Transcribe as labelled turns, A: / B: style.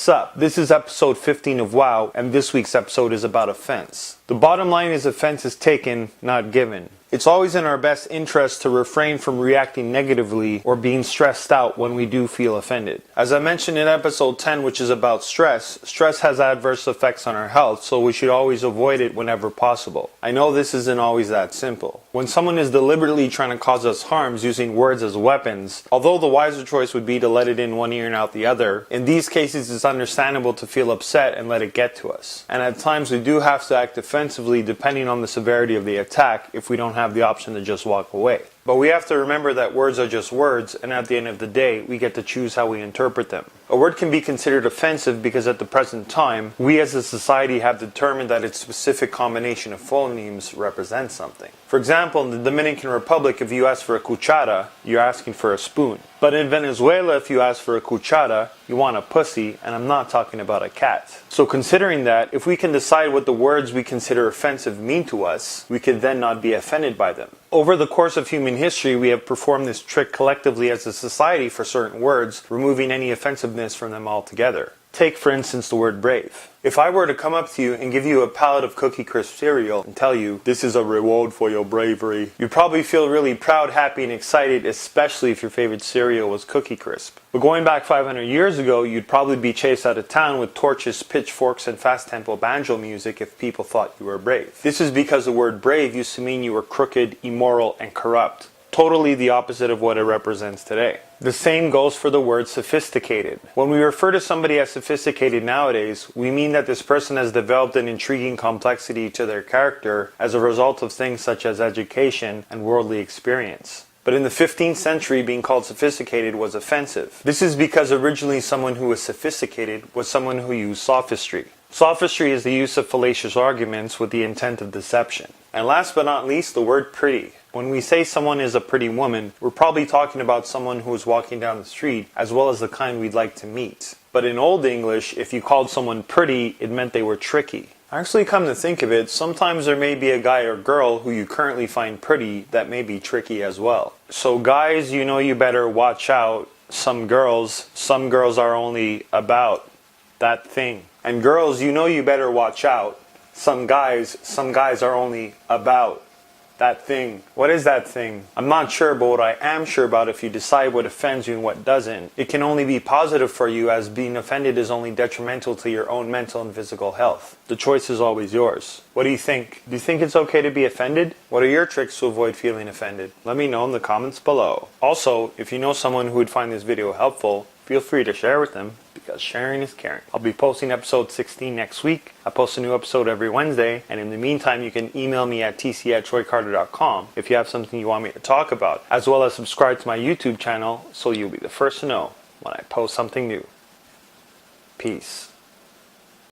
A: What's up? This is episode 15 of WOW, and this week's episode is about offense. The bottom line is offense is taken, not given. It's always in our best interest to refrain from reacting negatively or being stressed out when we do feel offended. As I mentioned in episode 10, which is about stress, stress has adverse effects on our health, so we should always avoid it whenever possible. I know this isn't always that simple. When someone is deliberately trying to cause us harms using words as weapons, although the wiser choice would be to let it in one ear and out the other, in these cases it's understandable to feel upset and let it get to us. And at times we do have to act offensively depending on the severity of the attack if we don't have the option to just walk away. But we have to remember that words are just words, and at the end of the day, we get to choose how we interpret them. A word can be considered offensive because at the present time, we as a society have determined that its specific combination of phonemes represents something. For example, in the Dominican Republic, if you ask for a cuchara, you're asking for a spoon. But in Venezuela, if you ask for a cuchara, you want a pussy, and I'm not talking about a cat. So considering that, if we can decide what the words we consider offensive mean to us, we can then not be offended by them. Over the course of human history, we have performed this trick collectively as a society for certain words, removing any offensiveness from them altogether. Take, for instance, the word brave. If I were to come up to you and give you a pallet of Cookie Crisp cereal and tell you, this is a reward for your bravery, you'd probably feel really proud, happy, and excited, especially if your favorite cereal was Cookie Crisp. But going back 500 years ago, you'd probably be chased out of town with torches, pitchforks, and fast-tempo banjo music if people thought you were brave. This is because the word brave used to mean you were crooked, immoral, and corrupt. Totally the opposite of what it represents today. The same goes for the word sophisticated. When we refer to somebody as sophisticated nowadays, we mean that this person has developed an intriguing complexity to their character as a result of things such as education and worldly experience. But in the 15th century, being called sophisticated was offensive. This is because originally someone who was sophisticated was someone who used sophistry. Sophistry is the use of fallacious arguments with the intent of deception. And last but not least, the word pretty. When we say someone is a pretty woman, we're probably talking about someone who is walking down the street, as well as the kind we'd like to meet. But in Old English, if you called someone pretty, it meant they were tricky. Actually, come to think of it, sometimes there may be a guy or girl who you currently find pretty that may be tricky as well. So guys, you know you better watch out. Some girls are only about that thing. And girls, you know you better watch out. Some guys are only about that thing. What is that thing? I'm not sure, but what I am sure about, if you decide what offends you and what doesn't, it can only be positive for you, as being offended is only detrimental to your own mental and physical health. The choice is always yours. What do you think? Do you think it's okay to be offended? What are your tricks to avoid feeling offended? Let me know in the comments below. Also, if you know someone who would find this video helpful, feel free to share with them, because sharing is caring. I'll be posting episode 16 next week. I post a new episode every Wednesday, and in the meantime, you can email me at tc@troycarter.com if you have something you want me to talk about, as well as subscribe to my YouTube channel so you'll be the first to know when I post something new. Peace.